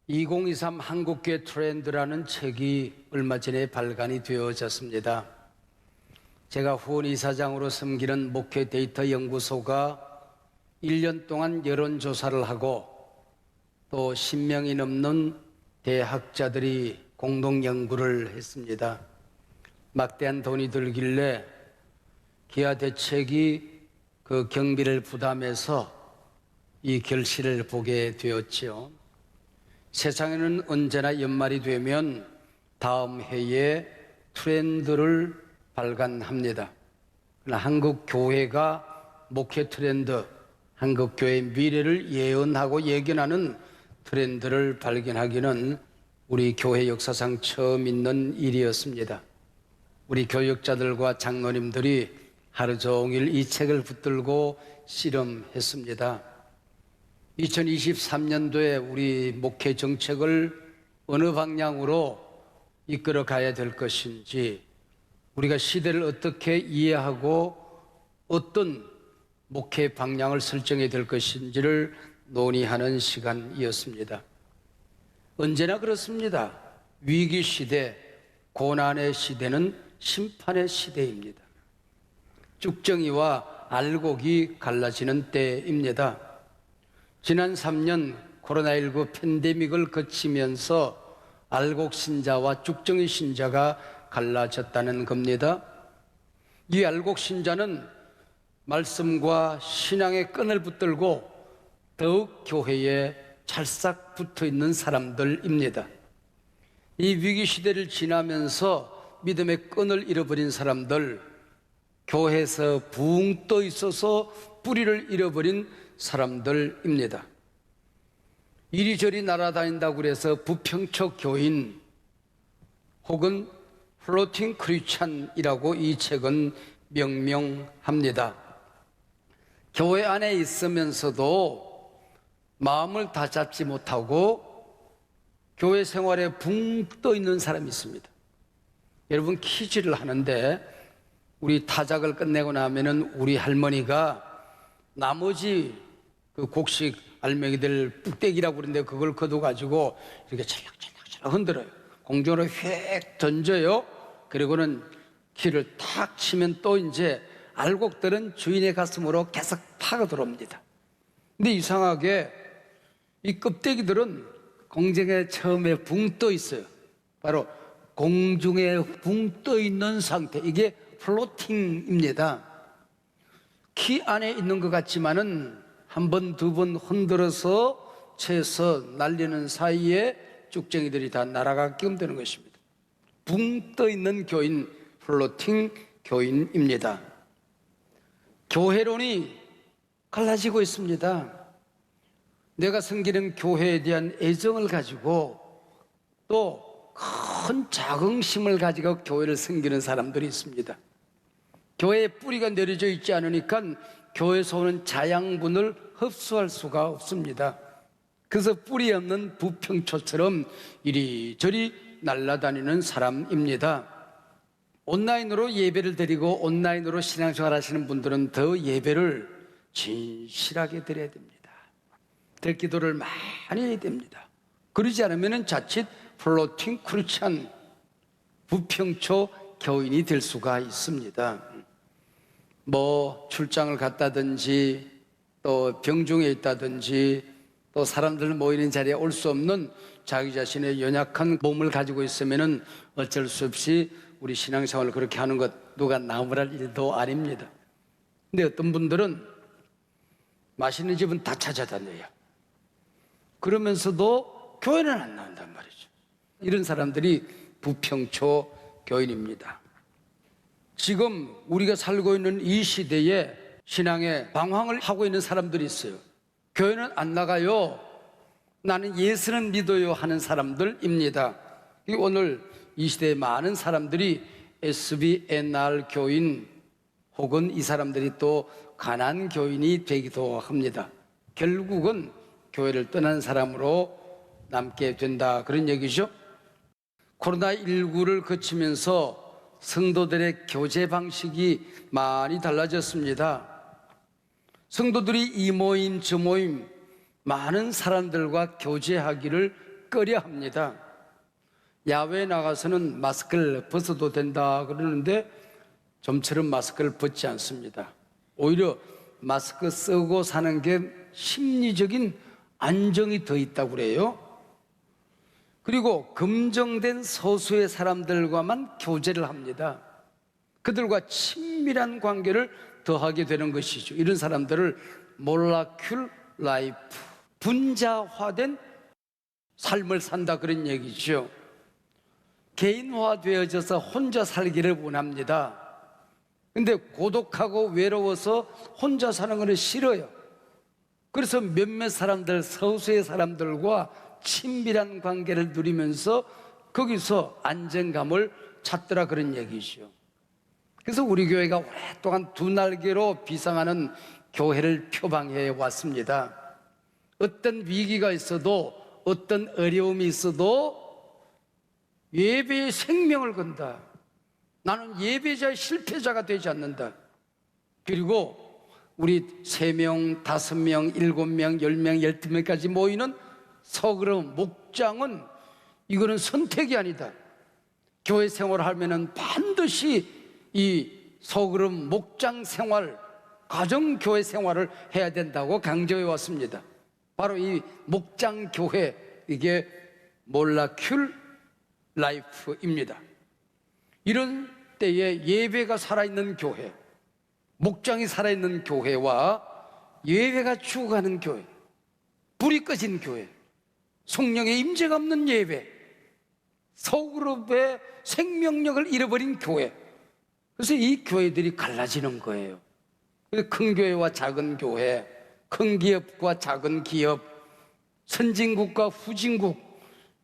2023 한국교회 트렌드라는 책이 얼마 전에 발간이 되어졌습니다. 제가 후원 이사장으로 섬기는 목회 데이터 연구소가 1년 동안 여론조사를 하고 또 10명이 넘는 대학자들이 공동 연구를 했습니다. 막대한 돈이 들길래 기아 대책이 그 경비를 부담해서 이 결실을 보게 되었지요. 세상에는 언제나 연말이 되면 다음 해에 트렌드를 발간합니다. 그러나 한국 교회가 목회 트렌드, 한국 교회의 미래를 예언하고 예견하는 트렌드를 발견하기는 우리 교회 역사상 처음 있는 일이었습니다. 우리 교육자들과 장로님들이 하루 종일 이 책을 붙들고 씨름했습니다. 2023년도에 우리 목회 정책을 어느 방향으로 이끌어 가야 될 것인지, 우리가 시대를 어떻게 이해하고 어떤 목회 방향을 설정해야 될 것인지를 논의하는 시간이었습니다. 언제나 그렇습니다. 위기 시대, 고난의 시대는 심판의 시대입니다. 쭉정이와 알곡이 갈라지는 때입니다. 지난 3년 코로나19 팬데믹을 거치면서 알곡 신자와 쭉정이 신자가 갈라졌다는 겁니다. 이 알곡 신자는 말씀과 신앙의 끈을 붙들고 더욱 교회에 찰싹 붙어 있는 사람들입니다. 이 위기 시대를 지나면서 믿음의 끈을 잃어버린 사람들, 교회에서 붕 떠 있어서 뿌리를 잃어버린 사람들입니다. 이리저리 날아다닌다고 그래서 부평초 교인 혹은 플로팅 크리스찬이라고 이 책은 명명합니다. 교회 안에 있으면서도 마음을 다잡지 못하고 교회 생활에 붕 떠 있는 사람이 있습니다. 여러분, 퀴즈를 하는데 우리 타작을 끝내고 나면은 우리 할머니가 나머지 그 곡식 알맹이들 뚝대기라고 그러는데 그걸 걷어가지고 이렇게 찰락찰락찰락 흔들어요. 공중으로 휙 던져요. 그리고는 키를 탁 치면 또 이제 알곡들은 주인의 가슴으로 계속 파고 들어옵니다. 근데 이상하게 이 껍데기들은 공중에 처음에 붕 떠 있어요. 바로 공중에 붕 떠 있는 상태, 이게 플로팅입니다. 키 안에 있는 것 같지만은 한 번, 두 번 흔들어서 채서 날리는 사이에 쭉정이들이 다 날아가게끔 되는 것입니다. 붕 떠 있는 교인, 플로팅 교인입니다. 교회론이 갈라지고 있습니다. 내가 섬기는 교회에 대한 애정을 가지고 또 큰 자긍심을 가지고 교회를 섬기는 사람들이 있습니다. 교회에 뿌리가 내려져 있지 않으니까 교회에서 오는 자양분을 흡수할 수가 없습니다. 그래서 뿌리 없는 부평초처럼 이리저리 날아다니는 사람입니다. 온라인으로 예배를 드리고 온라인으로 신앙생활 하시는 분들은 더 예배를 진실하게 드려야 됩니다. 더 기도를 많이 해야 됩니다. 그러지 않으면 자칫 플로팅 크리스찬, 부평초 교인이 될 수가 있습니다. 뭐 출장을 갔다든지 또 병중에 있다든지 또 사람들 모이는 자리에 올 수 없는 자기 자신의 연약한 몸을 가지고 있으면 어쩔 수 없이 우리 신앙생활을 그렇게 하는 것 누가 나무랄 일도 아닙니다. 근데 어떤 분들은 맛있는 집은 다 찾아다녀요. 그러면서도 교회는 안 나온단 말이죠. 이런 사람들이 부평초 교인입니다. 지금 우리가 살고 있는 이 시대에 신앙에 방황을 하고 있는 사람들이 있어요. 교회는 안 나가요. 나는 예수는 믿어요 하는 사람들입니다. 오늘 이 시대에 많은 사람들이 SBNR 교인 혹은 이 사람들이 또 가난 교인이 되기도 합니다. 결국은 교회를 떠난 사람으로 남게 된다, 그런 얘기죠. 코로나19를 거치면서 성도들의 교제 방식이 많이 달라졌습니다. 성도들이 이 모임 저 모임 많은 사람들과 교제하기를 꺼려 합니다. 야외에 나가서는 마스크를 벗어도 된다 그러는데 좀처럼 마스크를 벗지 않습니다. 오히려 마스크 쓰고 사는 게 심리적인 안정이 더 있다고 그래요. 그리고 검증된 소수의 사람들과만 교제를 합니다. 그들과 친밀한 관계를 더하게 되는 것이죠. 이런 사람들을 몰라큘 라이프, 분자화된 삶을 산다 그런 얘기죠. 개인화되어져서 혼자 살기를 원합니다. 근데 고독하고 외로워서 혼자 사는 것은 싫어요. 그래서 몇몇 사람들, 소수의 사람들과 친밀한 관계를 누리면서 거기서 안정감을 찾더라 그런 얘기죠. 그래서 우리 교회가 오랫동안 두 날개로 비상하는 교회를 표방해 왔습니다. 어떤 위기가 있어도, 어떤 어려움이 있어도 예배에 생명을 건다. 나는 예배자의 실패자가 되지 않는다. 그리고 우리 3명, 5명, 7명, 10명, 12명까지 모이는 서그럼 목장은 이거는 선택이 아니다. 교회 생활을 하면은 반드시 이 서그럼 목장 생활, 가정교회 생활을 해야 된다고 강조해 왔습니다. 바로 이 목장 교회, 이게 몰라큘 라이프입니다. 이런 때에 예배가 살아있는 교회, 목장이 살아있는 교회와 예배가 죽어가는 교회, 불이 꺼진 교회, 성령의 임재가 없는 예배, 소그룹의 생명력을 잃어버린 교회, 그래서 이 교회들이 갈라지는 거예요. 큰 교회와 작은 교회, 큰 기업과 작은 기업, 선진국과 후진국,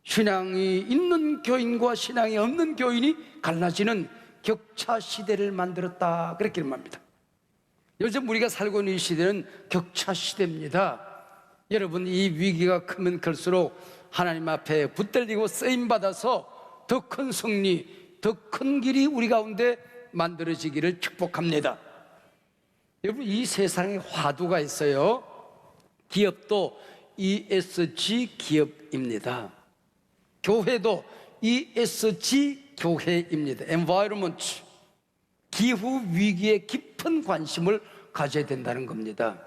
신앙이 있는 교인과 신앙이 없는 교인이 갈라지는 격차 시대를 만들었다 그렇게 말합니다. 요즘 우리가 살고 있는 이 시대는 격차 시대입니다. 여러분, 이 위기가 크면 클수록 하나님 앞에 붙들리고 쓰임받아서 더 큰 승리, 더 큰 길이 우리 가운데 만들어지기를 축복합니다. 여러분, 이 세상에 화두가 있어요. 기업도 ESG 기업입니다. 교회도 ESG 교회입니다. Environment, 기후 위기에 깊은 관심을 가져야 된다는 겁니다.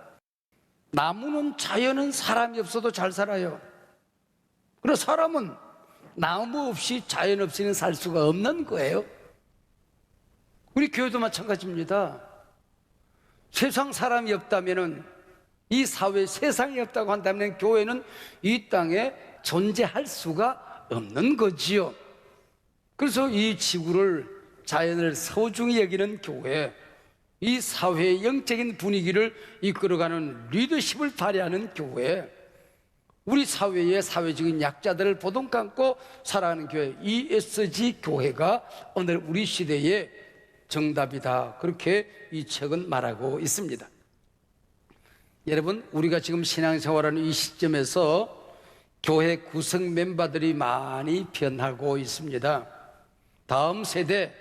나무는, 자연은 사람이 없어도 잘 살아요. 그리고 사람은 나무 없이, 자연 없이는 살 수가 없는 거예요. 우리 교회도 마찬가지입니다. 세상 사람이 없다면은, 이 사회에 세상이 없다고 한다면 교회는 이 땅에 존재할 수가 없는 거지요. 그래서 이 지구를, 자연을 소중히 여기는 교회, 이 사회의 영적인 분위기를 이끌어가는 리더십을 발휘하는 교회, 우리 사회의 사회적인 약자들을 보동 감고 살아가는 교회, ESG 교회가 오늘 우리 시대의 정답이다. 그렇게 이 책은 말하고 있습니다. 여러분, 우리가 지금 신앙생활하는 이 시점에서 교회 구성 멤버들이 많이 변하고 있습니다. 다음 세대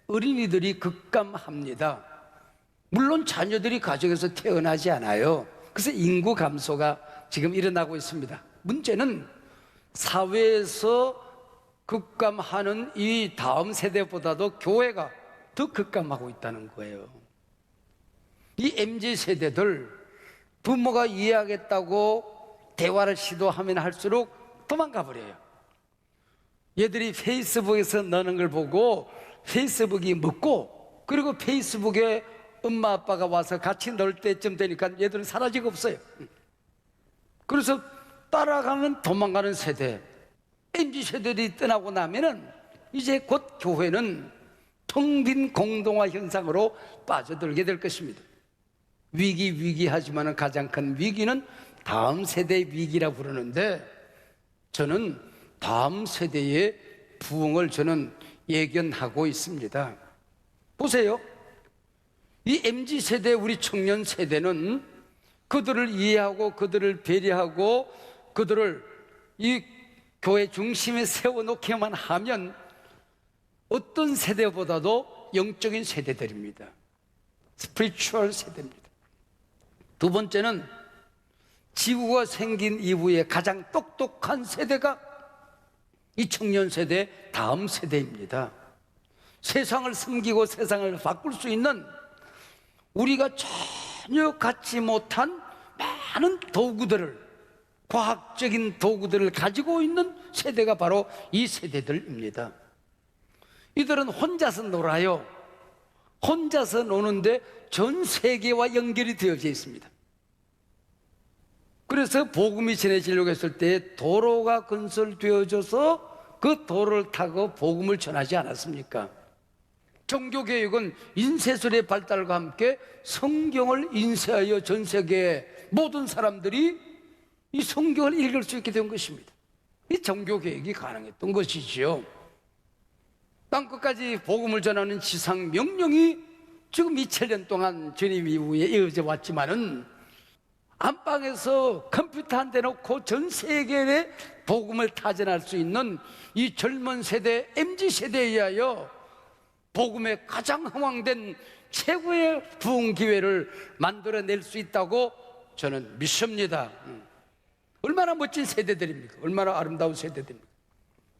어린이들이 급감합니다. 물론 자녀들이 가정에서 태어나지 않아요. 그래서 인구 감소가 지금 일어나고 있습니다. 문제는 사회에서 급감하는 이 다음 세대보다도 교회가 더 급감하고 있다는 거예요. 이 MZ세대들, 부모가 이해하겠다고 대화를 시도하면 할수록 도망가 버려요. 얘들이 페이스북에서 너는 걸 보고 페이스북이 먹고, 그리고 페이스북에 엄마 아빠가 와서 같이 놀 때쯤 되니까 얘들은 사라지고 없어요. 그래서 따라가면 도망가는 세대, MZ세대들이 떠나고 나면은 이제 곧 교회는 텅 빈 공동화 현상으로 빠져들게 될 것입니다. 위기하지만 가장 큰 위기는 다음 세대의 위기라고 부르는데, 저는 다음 세대의 부흥을 저는 예견하고 있습니다. 보세요. 이 MZ세대, 우리 청년 세대는 그들을 이해하고 그들을 배려하고 그들을 이 교회 중심에 세워놓기만 하면 어떤 세대보다도 영적인 세대들입니다. 스피리추얼 세대입니다. 두 번째는 지구가 생긴 이후에 가장 똑똑한 세대가 이 청년 세대 다음 세대입니다. 세상을 섬기고 세상을 바꿀 수 있는 우리가 전혀 갖지 못한 많은 도구들을, 과학적인 도구들을 가지고 있는 세대가 바로 이 세대들입니다. 이들은 혼자서 놀아요. 혼자서 노는데 전 세계와 연결이 되어져 있습니다. 그래서 복음이 전해지려고 했을 때 도로가 건설되어져서 그 도로를 타고 복음을 전하지 않았습니까? 종교개혁은 인쇄술의 발달과 함께 성경을 인쇄하여 전 세계의 모든 사람들이 이 성경을 읽을 수 있게 된 것입니다. 이 종교개혁이 가능했던 것이지요. 땅끝까지 복음을 전하는 지상 명령이 지금 2000년 동안 전임 이후에 이어져 왔지만은 안방에서 컴퓨터 한 대 놓고 전 세계에 복음을 타전할 수 있는 이 젊은 세대 MZ세대에 의하여 복음의 가장 흥왕된 최고의 부흥 기회를 만들어낼 수 있다고 저는 믿습니다. 얼마나 멋진 세대들입니까? 얼마나 아름다운 세대들입니까?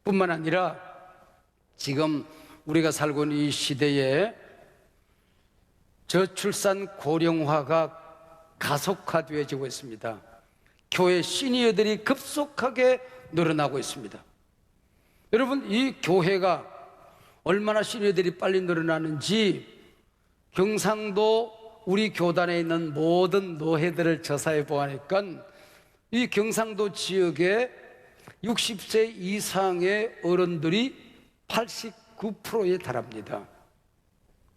뿐만 아니라 지금 우리가 살고 있는 이 시대에 저출산 고령화가 가속화되어지고 있습니다. 교회 시니어들이 급속하게 늘어나고 있습니다. 여러분, 이 교회가 얼마나 시니어들이 빨리 늘어나는지 경상도 우리 교단에 있는 모든 노회들을 조사해 보니까 이 경상도 지역에 60세 이상의 어른들이 89%에 달합니다.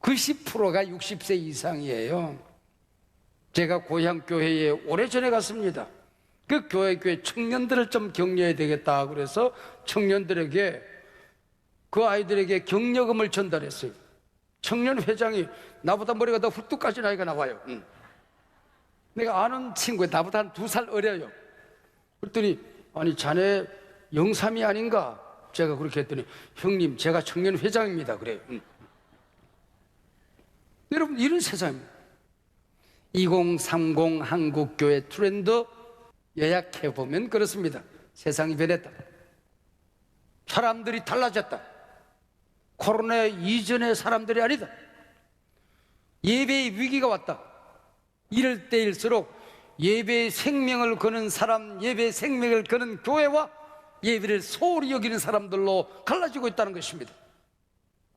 90%가 60세 이상이에요. 제가 고향 교회에 오래전에 갔습니다. 그 교회 청년들을 좀 격려해야 되겠다 그래서 청년들에게, 그 아이들에게 격려금을 전달했어요. 청년 회장이 나보다 머리가 더 훌뚝 까진 아이가 나와요. 내가 아는 친구에 나보다 한 2살 어려요. 그랬더니 아니 자네 영삼이 아닌가? 제가 그렇게 했더니 형님 제가 청년 회장입니다 그래요. 여러분, 이런 세상입니다. 2030 한국교회 트렌드 요약해보면 그렇습니다. 세상이 변했다. 사람들이 달라졌다. 코로나 이전의 사람들이 아니다. 예배의 위기가 왔다. 이럴 때일수록 예배의 생명을 거는 사람, 예배의 생명을 거는 교회와 예배를 소홀히 여기는 사람들로 갈라지고 있다는 것입니다.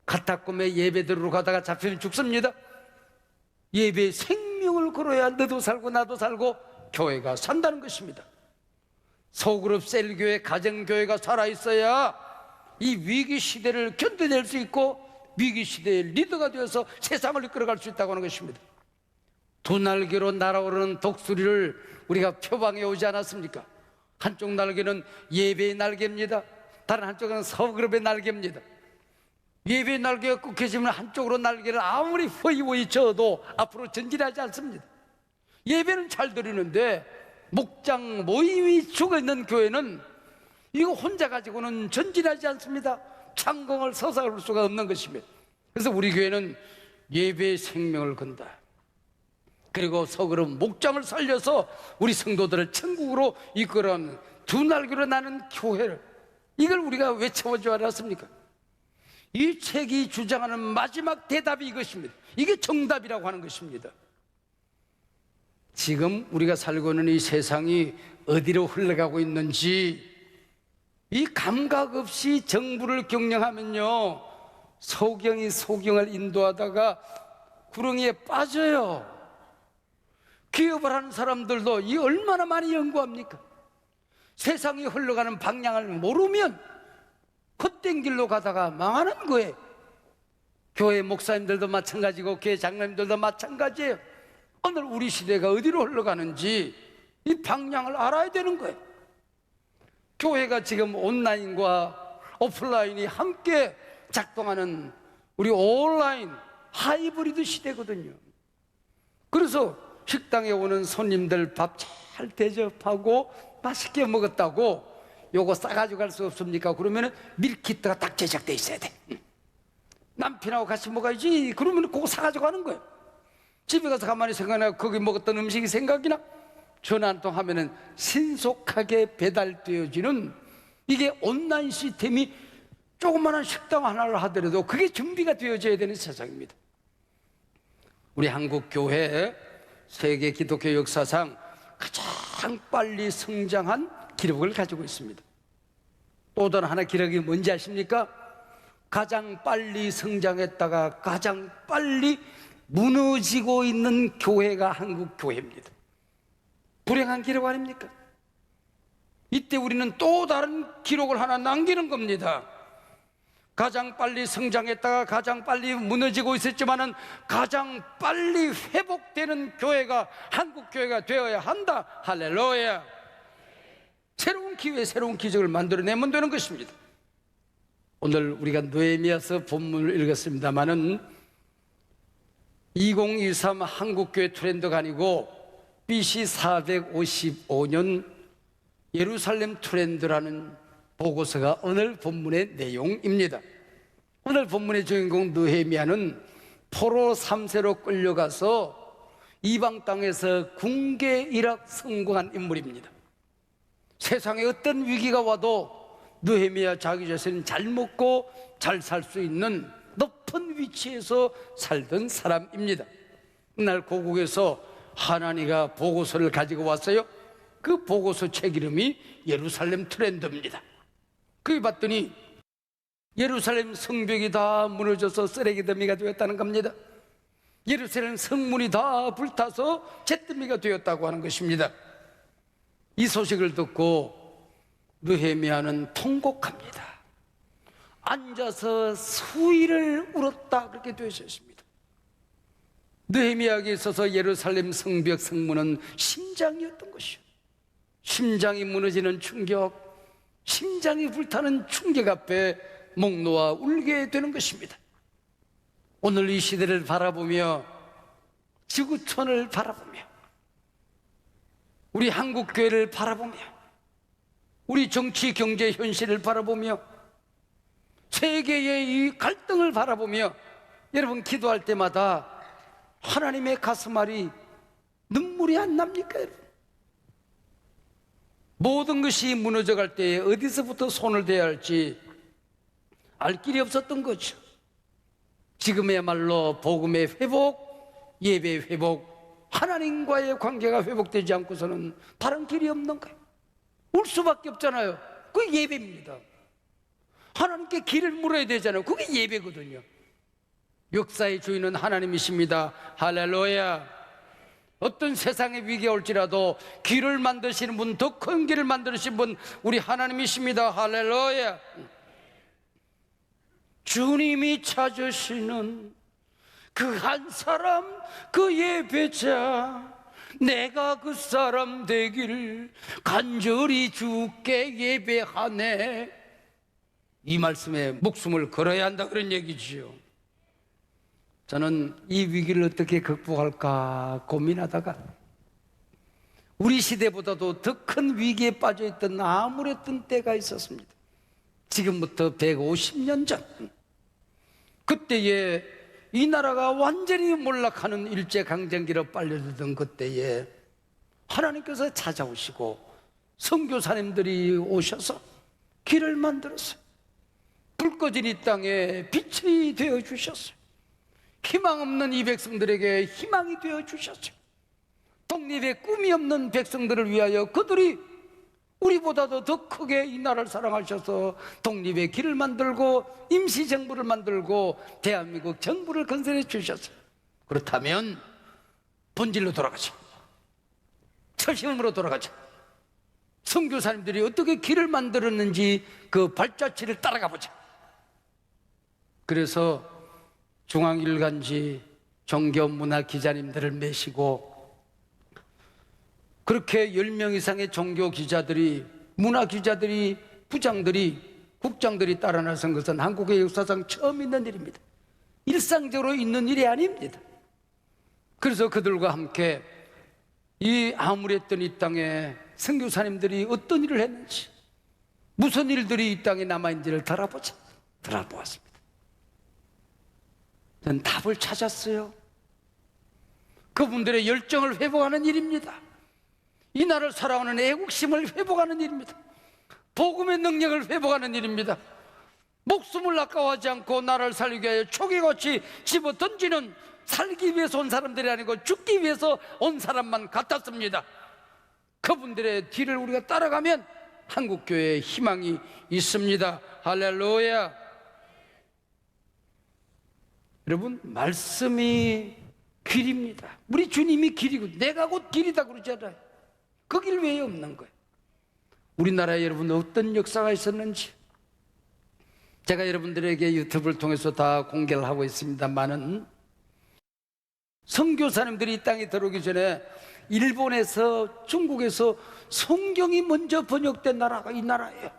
카타콤의 예배대로 가다가 잡히면 죽습니다. 예배의 생명을 걸어야 너도 살고 나도 살고 교회가 산다는 것입니다. 소그룹 셀교회, 가정교회가 살아있어야 이 위기 시대를 견뎌낼 수 있고 위기 시대의 리더가 되어서 세상을 이끌어갈 수 있다고 하는 것입니다. 두 날개로 날아오르는 독수리를 우리가 표방해 오지 않았습니까? 한쪽 날개는 예배의 날개입니다. 다른 한쪽은 서그룹의 날개입니다. 예배의 날개가 꺾여지면 한쪽으로 날개를 아무리 허이허이 져도 앞으로 전진하지 않습니다. 예배는 잘 드리는데 목장 모임이 죽어있는 교회는 이거 혼자 가지고는 전진하지 않습니다. 창공을 서사할 수가 없는 것입니다. 그래서 우리 교회는 예배의 생명을 건다. 그리고 서그룹 목장을 살려서 우리 성도들을 천국으로 이끌어가는 두 날개로 나는 교회를, 이걸 우리가 외쳐보지 않았습니까? 이 책이 주장하는 마지막 대답이 이것입니다. 이게 정답이라고 하는 것입니다. 지금 우리가 살고 있는 이 세상이 어디로 흘러가고 있는지 이 감각 없이 정부를 경영하면요, 소경이 소경을 인도하다가 구렁이에 빠져요. 기업을 하는 사람들도 이 얼마나 많이 연구합니까? 세상이 흘러가는 방향을 모르면 헛된 길로 가다가 망하는 거예요. 교회 목사님들도 마찬가지고 교회 장로님들도 마찬가지예요. 오늘 우리 시대가 어디로 흘러가는지 이 방향을 알아야 되는 거예요. 교회가 지금 온라인과 오프라인이 함께 작동하는 우리 온라인 하이브리드 시대거든요. 그래서 식당에 오는 손님들 밥 잘 대접하고 맛있게 먹었다고 요거 싸가지고 갈 수 없습니까? 그러면 밀키트가 딱 제작돼 있어야 돼. 남편하고 같이 먹어야지. 그러면 그거 사가지고 가는 거예요. 집에 가서 가만히 생각하면 거기 먹었던 음식이 생각이나 전화 한 통 하면은 신속하게 배달되어지는 이게 온라인 시스템이 조그마한 식당 하나를 하더라도 그게 준비가 되어져야 되는 세상입니다. 우리 한국 교회 세계 기독교 역사상 가장 빨리 성장한 기록을 가지고 있습니다. 또 다른 하나 기록이 뭔지 아십니까? 가장 빨리 성장했다가 가장 빨리 무너지고 있는 교회가 한국 교회입니다. 불행한 기록 아닙니까? 이때 우리는 또 다른 기록을 하나 남기는 겁니다. 가장 빨리 성장했다가 가장 빨리 무너지고 있었지만은 가장 빨리 회복되는 교회가 한국 교회가 되어야 한다. 할렐루야. 새로운 기회, 새로운 기적을 만들어내면 되는 것입니다. 오늘 우리가 느헤미야서 본문을 읽었습니다마는 2023 한국교회 트렌드가 아니고 BC 455년 예루살렘 트렌드라는 보고서가 오늘 본문의 내용입니다. 오늘 본문의 주인공 느헤미야는 포로 3세로 끌려가서 이방 땅에서 궁계 일학 성공한 인물입니다. 세상에 어떤 위기가 와도 느헤미야 자기 자신은 잘 먹고 잘 살 수 있는 높은 위치에서 살던 사람입니다. 그날 고국에서 하나니가 보고서를 가지고 왔어요. 그 보고서 책 이름이 예루살렘 트렌드입니다. 그걸 봤더니 예루살렘 성벽이 다 무너져서 쓰레기 더미가 되었다는 겁니다. 예루살렘 성문이 다 불타서 잿더미가 되었다고 하는 것입니다. 이 소식을 듣고 느헤미야는 통곡합니다. 앉아서 수일을 울었다, 그렇게 되어 있습니다. 느헤미야에게 있어서 예루살렘 성벽 성문은 심장이었던 것이요, 심장이 무너지는 충격, 심장이 불타는 충격 앞에 목 놓아 울게 되는 것입니다. 오늘 이 시대를 바라보며, 지구촌을 바라보며, 우리 한국교회를 바라보며, 우리 정치 경제 현실을 바라보며, 세계의 이 갈등을 바라보며 여러분 기도할 때마다 하나님의 가슴앓이 눈물이 안 납니까? 여러분? 모든 것이 무너져갈 때에 어디서부터 손을 대야 할지 알 길이 없었던 거죠. 지금이야말로 복음의 회복, 예배의 회복, 하나님과의 관계가 회복되지 않고서는 다른 길이 없는 거예요. 울 수밖에 없잖아요. 그게 예배입니다. 하나님께 길을 물어야 되잖아요. 그게 예배거든요. 역사의 주인은 하나님이십니다. 할렐루야. 어떤 세상의 위기가 올지라도 길을 만드시는 분, 더 큰 길을 만드신 분, 우리 하나님이십니다. 할렐루야. 주님이 찾으시는 그 한 사람, 그 예배자, 내가 그 사람 되기를 간절히 주께 예배하네. 이 말씀에 목숨을 걸어야 한다, 그런 얘기지요. 저는 이 위기를 어떻게 극복할까 고민하다가 우리 시대보다도 더 큰 위기에 빠져있던 암울했던 때가 있었습니다. 지금부터 150년 전, 그때에 이 나라가 완전히 몰락하는 일제강점기로 빨려들던 그때에 하나님께서 찾아오시고 선교사님들이 오셔서 길을 만들었어요. 불 꺼진 이 땅에 빛이 되어 주셨어요. 희망 없는 이 백성들에게 희망이 되어 주셨어요. 독립의 꿈이 없는 백성들을 위하여 그들이 우리보다도 더 크게 이 나라를 사랑하셔서 독립의 길을 만들고 임시정부를 만들고 대한민국 정부를 건설해 주셨어요. 그렇다면 본질로 돌아가자. 처심으로 돌아가자. 선교사님들이 어떻게 길을 만들었는지 그 발자취를 따라가 보자. 그래서 중앙일간지 종교문화 기자님들을 메시고 그렇게 10명 이상의 종교 기자들이, 문화 기자들이, 부장들이, 국장들이 따라 나선 것은 한국의 역사상 처음 있는 일입니다. 일상적으로 있는 일이 아닙니다. 그래서 그들과 함께 이 암울했던 이 땅에 선교사님들이 어떤 일을 했는지, 무슨 일들이 이 땅에 남아있는지를 돌아보았습니다. 저는 답을 찾았어요. 그분들의 열정을 회복하는 일입니다. 이 나라를 사랑하는 애국심을 회복하는 일입니다. 복음의 능력을 회복하는 일입니다. 목숨을 아까워하지 않고 나라를 살리기 위하여 초기같이 집어 던지는, 살기 위해서 온 사람들이 아니고 죽기 위해서 온 사람만 같았습니다. 그분들의 뒤를 우리가 따라가면 한국교회에 희망이 있습니다. 할렐루야. 여러분, 말씀이 길입니다. 우리 주님이 길이고 내가 곧 길이다 그러잖아요. 그 길 외에 없는 거예요. 우리나라에 여러분 어떤 역사가 있었는지 제가 여러분들에게 유튜브를 통해서 다 공개를 하고 있습니다만은, 선교사님들이 이 땅에 들어오기 전에 일본에서, 중국에서 성경이 먼저 번역된 나라가 이 나라예요.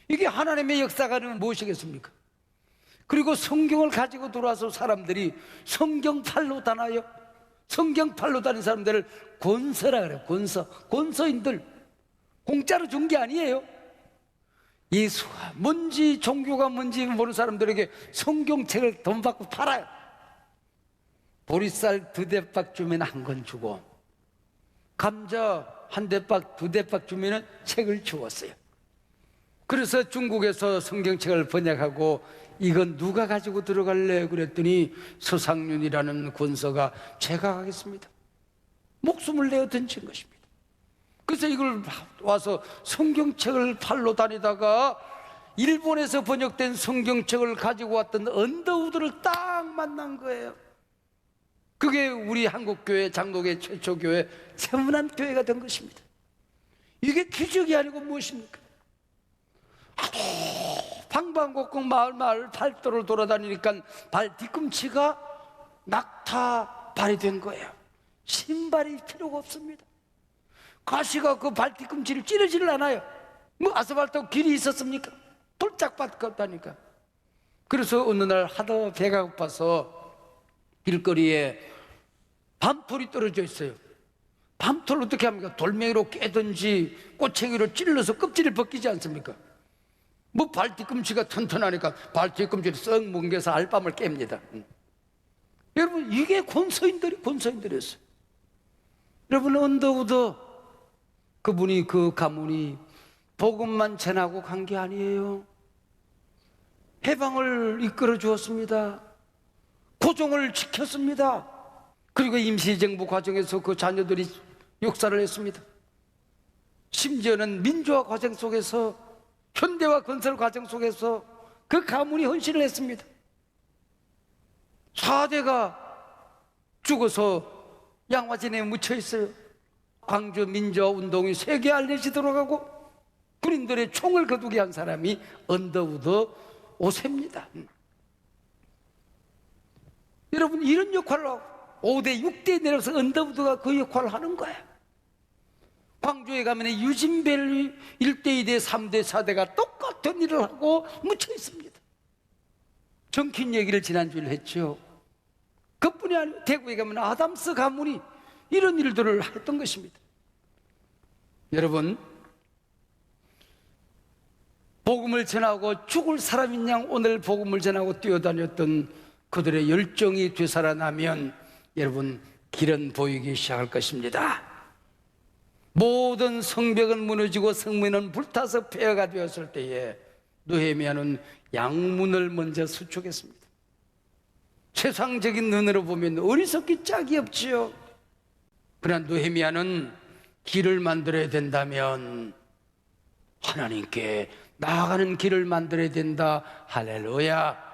이게 하나님의 역사가 무엇이겠습니까? 그리고 성경을 가지고 들어와서 사람들이 성경팔로 다나요. 성경팔로 다닌 사람들을 권서라 그래요. 권서인들. 공짜로 준 게 아니에요. 예수가 뭔지, 종교가 뭔지 모르는 사람들에게 성경책을 돈 받고 팔아요. 보리쌀 2대박 주면 한 권 주고, 감자 1대박 2대박 주면 책을 주었어요. 그래서 중국에서 성경책을 번역하고, 이건 누가 가지고 들어갈래? 그랬더니 서상윤이라는 권서가 제가 가겠습니다. 목숨을 내어 던진 것입니다. 그래서 이걸 와서 성경책을 팔러 다니다가 일본에서 번역된 성경책을 가지고 왔던 언더우드를 딱 만난 거예요. 그게 우리 한국교회, 장로교회 최초 교회, 세문안 교회가 된 것입니다. 이게 기적이 아니고 무엇입니까? 방방곡곡 마을 팔도를 돌아다니니까 발 뒤꿈치가 낙타 발이 된 거예요. 신발이 필요가 없습니다. 가시가 그 발 뒤꿈치를 찌르지를 않아요. 뭐 아스팔트 길이 있었습니까? 돌짝 밟았다니까. 그래서 어느 날 하도 배가 고파서 길거리에 밤톨이 떨어져 있어요. 밤톨 어떻게 합니까? 돌멩이로 깨든지 꼬챙이로 찔러서 껍질을 벗기지 않습니까? 뭐 발 뒤꿈치가 튼튼하니까 발 뒤꿈치를 썩 뭉개서 알밤을 깹니다. 여러분, 이게 권서인들이었어요. 여러분, 언더우드 그분이, 그 가문이 복음만 전하고 간 게 아니에요. 해방을 이끌어 주었습니다. 고종을 지켰습니다. 그리고 임시정부 과정에서 그 자녀들이 역사를 했습니다. 심지어는 민주화 과정 속에서, 현대화 건설 과정 속에서 그 가문이 헌신을 했습니다. 4대가 죽어서 양화진에 묻혀 있어요. 광주 민주화 운동이 세계에 알려지도록 하고 군인들의 총을 거두게 한 사람이 언더우드 5세입니다. 여러분, 이런 역할을 하고 5대, 6대에 내려서 언더우드가 그 역할을 하는 거예요. 광주에 가면 유진벨 1대, 2대, 3대, 4대가 똑같은 일을 하고 묻혀 있습니다. 정킨 얘기를 지난주에 했죠. 그뿐이 아니고 대구에 가면 아담스 가문이 이런 일들을 했던 것입니다. 여러분, 복음을 전하고 죽을 사람인 양 오늘 복음을 전하고 뛰어다녔던 그들의 열정이 되살아나면 여러분, 길은 보이기 시작할 것입니다. 모든 성벽은 무너지고 성문은 불타서 폐허가 되었을 때에 느헤미야는 양문을 먼저 수축했습니다. 세상적인 눈으로 보면 어리석기 짝이 없지요. 그러나 느헤미야는 길을 만들어야 된다면 하나님께 나아가는 길을 만들어야 된다. 할렐루야.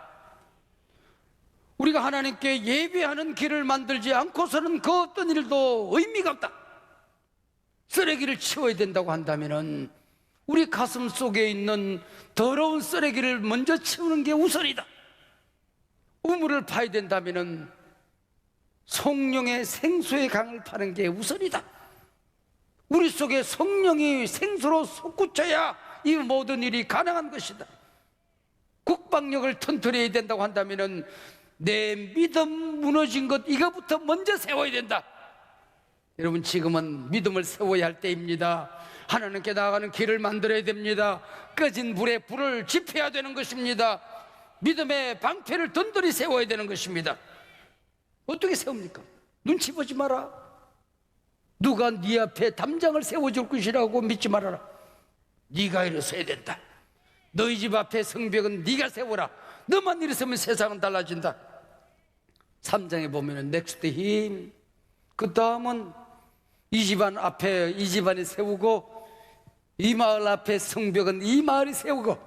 우리가 하나님께 예배하는 길을 만들지 않고서는 그 어떤 일도 의미가 없다. 쓰레기를 치워야 된다고 한다면 우리 가슴 속에 있는 더러운 쓰레기를 먼저 치우는 게 우선이다. 우물을 파야 된다면 성령의 생수의 강을 파는 게 우선이다. 우리 속에 성령이 생수로 솟구쳐야 이 모든 일이 가능한 것이다. 국방력을 튼튼해야 된다고 한다면 내 믿음 무너진 것, 이거부터 먼저 세워야 된다. 여러분, 지금은 믿음을 세워야 할 때입니다. 하나님께 나아가는 길을 만들어야 됩니다. 꺼진 불에 불을 지펴야 되는 것입니다. 믿음의 방패를 든든히 세워야 되는 것입니다. 어떻게 세웁니까? 눈치 보지 마라. 누가 네 앞에 담장을 세워줄 것이라고 믿지 말아라. 네가 일어서야 된다. 너희 집 앞에 성벽은 네가 세워라. 너만 일어서면 세상은 달라진다. 3장에 보면은 넥스트 힘, 그 다음은 이 집안 앞에 이 집안이 세우고, 이 마을 앞에 성벽은 이 마을이 세우고,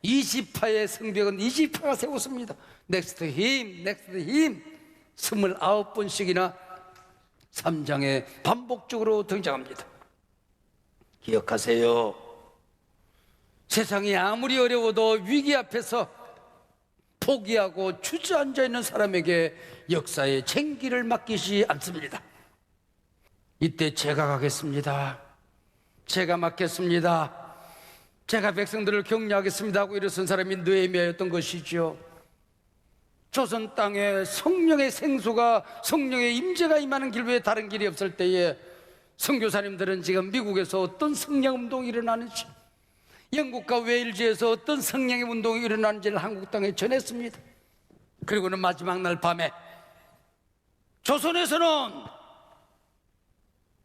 이 지파의 성벽은 이 지파가 세웠습니다. 넥스트 힘, 넥스트 힘 29번씩이나 3장에 반복적으로 등장합니다. 기억하세요. 세상이 아무리 어려워도 위기 앞에서 포기하고 주저앉아 있는 사람에게 역사의 쟁기를 맡기지 않습니다. 이때 제가 가겠습니다. 제가 맡겠습니다. 제가 백성들을 격려하겠습니다 하고 일어선 사람이 느헤미야였던 것이죠. 조선 땅에 성령의 생수가, 성령의 임재가 임하는 길 외에 다른 길이 없을 때에 선교사님들은 지금 미국에서 어떤 성령 운동이 일어나는지, 영국과 웨일즈에서 어떤 성령의 운동이 일어나는지를 한국 땅에 전했습니다. 그리고는 마지막 날 밤에 조선에서는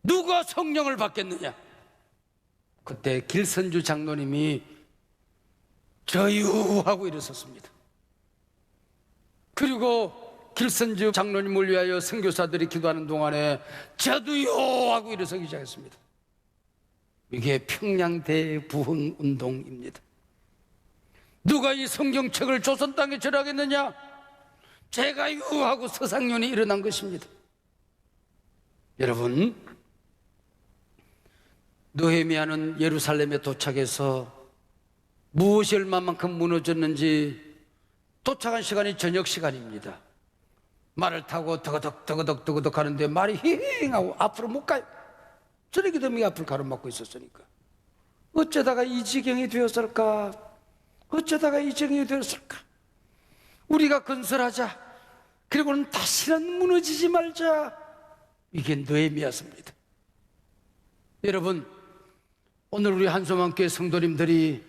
누가 성령을 받겠느냐? 그때 길선주 장로님이 저유 하고 일어섰습니다. 그리고 길선주 장로님을 위하여 선교사들이 기도하는 동안에 저도요 하고 일어서기 시작했습니다. 이게 평양 대부흥 운동입니다. 누가 이 성경책을 조선 땅에 절하겠느냐? 제가요 하고 서상윤이 일어난 것입니다. 여러분, 느헤미야는 예루살렘에 도착해서 무엇이 얼마만큼 무너졌는지, 도착한 시간이 저녁 시간입니다. 말을 타고 더거덕 하는데 말이 힝하고 앞으로 못 가요. 저녁 기도미 앞을 가로막고 있었으니까. 어쩌다가 이 지경이 되었을까? 어쩌다가 이 지경이 되었을까? 우리가 건설하자, 그리고는 다시는 무너지지 말자. 이게 느헤미야입니다. 여러분, 오늘 우리 한소망교회 성도님들이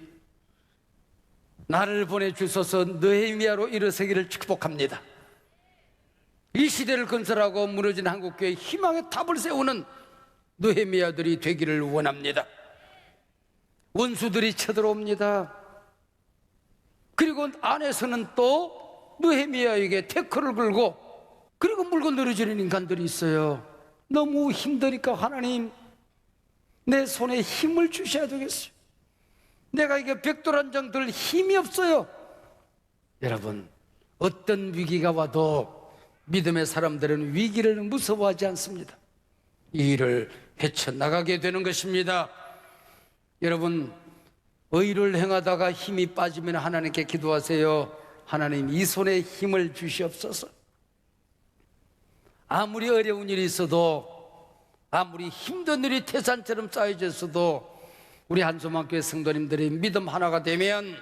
나를 보내주셔서 느헤미야로 일어서기를 축복합니다. 이 시대를 건설하고 무너진 한국교회 희망의 탑을 세우는 느헤미야들이 되기를 원합니다. 원수들이 쳐들어옵니다. 그리고 안에서는 또 느헤미야에게 태클을 걸고, 그리고 물고 늘어지는 인간들이 있어요. 너무 힘드니까 하나님, 내 손에 힘을 주셔야 되겠어요. 내가 이게 벽돌한 들 힘이 없어요. 여러분, 어떤 위기가 와도 믿음의 사람들은 위기를 무서워하지 않습니다. 이 일을 헤쳐나가게 되는 것입니다. 여러분, 의를 행하다가 힘이 빠지면 하나님께 기도하세요. 하나님, 이 손에 힘을 주시옵소서. 아무리 어려운 일이 있어도, 아무리 힘든 일이 태산처럼 쌓여져 있어도, 우리 한소망교회 성도님들이 믿음 하나가 되면,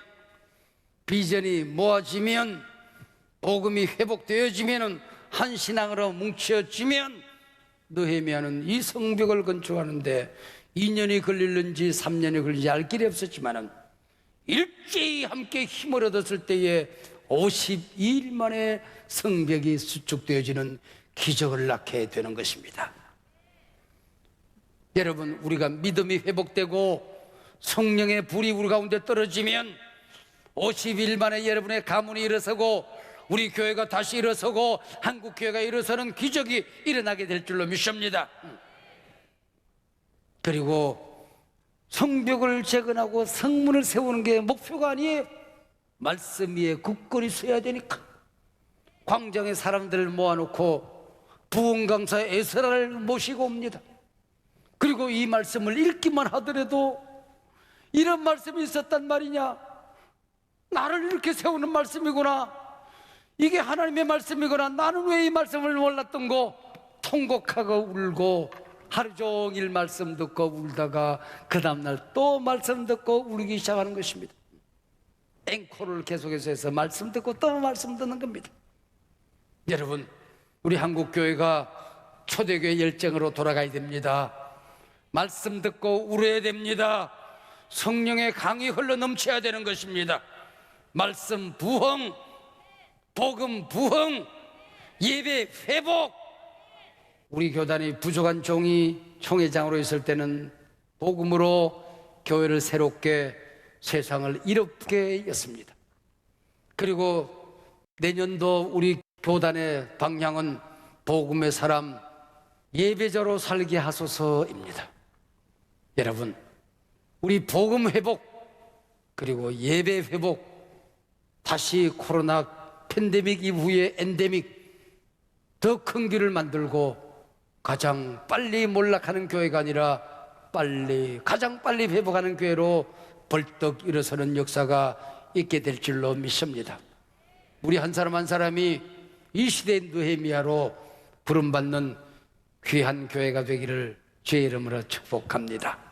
비전이 모아지면, 복음이 회복되어지면, 한 신앙으로 뭉쳐지면, 느헤미야는 이 성벽을 건축하는데 2년이 걸릴는지 3년이 걸릴는지 알 길이 없었지만은 일제히 함께 힘을 얻었을 때에 52일 만에 성벽이 수축되어지는 기적을 낳게 되는 것입니다. 여러분, 우리가 믿음이 회복되고 성령의 불이 우리 가운데 떨어지면 50일 만에 여러분의 가문이 일어서고, 우리 교회가 다시 일어서고, 한국 교회가 일어서는 기적이 일어나게 될 줄로 믿습니다. 그리고 성벽을 재건하고 성문을 세우는 게 목표가 아니에요. 말씀 위에 굳건히 서야 되니까. 광장에 사람들을 모아놓고 부흥 강사 에스라를 모시고 옵니다. 그리고 이 말씀을 읽기만 하더라도 이런 말씀이 있었단 말이냐, 나를 이렇게 세우는 말씀이구나, 이게 하나님의 말씀이구나, 나는 왜 이 말씀을 몰랐던 거, 통곡하고 울고 하루 종일 말씀 듣고 울다가 그 다음날 또 말씀 듣고 울기 시작하는 것입니다. 앵콜을 계속해서 해서 말씀 듣고 또 말씀 듣는 겁니다. 여러분, 우리 한국교회가 초대교회 열정으로 돌아가야 됩니다. 말씀 듣고 울어야 됩니다. 성령의 강이 흘러 넘쳐야 되는 것입니다. 말씀 부흥, 복음 부흥, 예배 회복. 우리 교단이 부족한 종이 총회장으로 있을 때는 복음으로 교회를 새롭게 세상을 이롭게 했습니다. 그리고 내년도 우리 교단의 방향은 복음의 사람, 예배자로 살게 하소서입니다. 여러분, 우리 복음 회복, 그리고 예배 회복, 다시 코로나 팬데믹 이후의 엔데믹, 더 큰 길을 만들고 가장 빨리 몰락하는 교회가 아니라 가장 빨리 회복하는 교회로 벌떡 일어서는 역사가 있게 될 줄로 믿습니다. 우리 한 사람 한 사람이 이 시대의 느헤미야로 부름받는 귀한 교회가 되기를 주의 이름으로 축복합니다.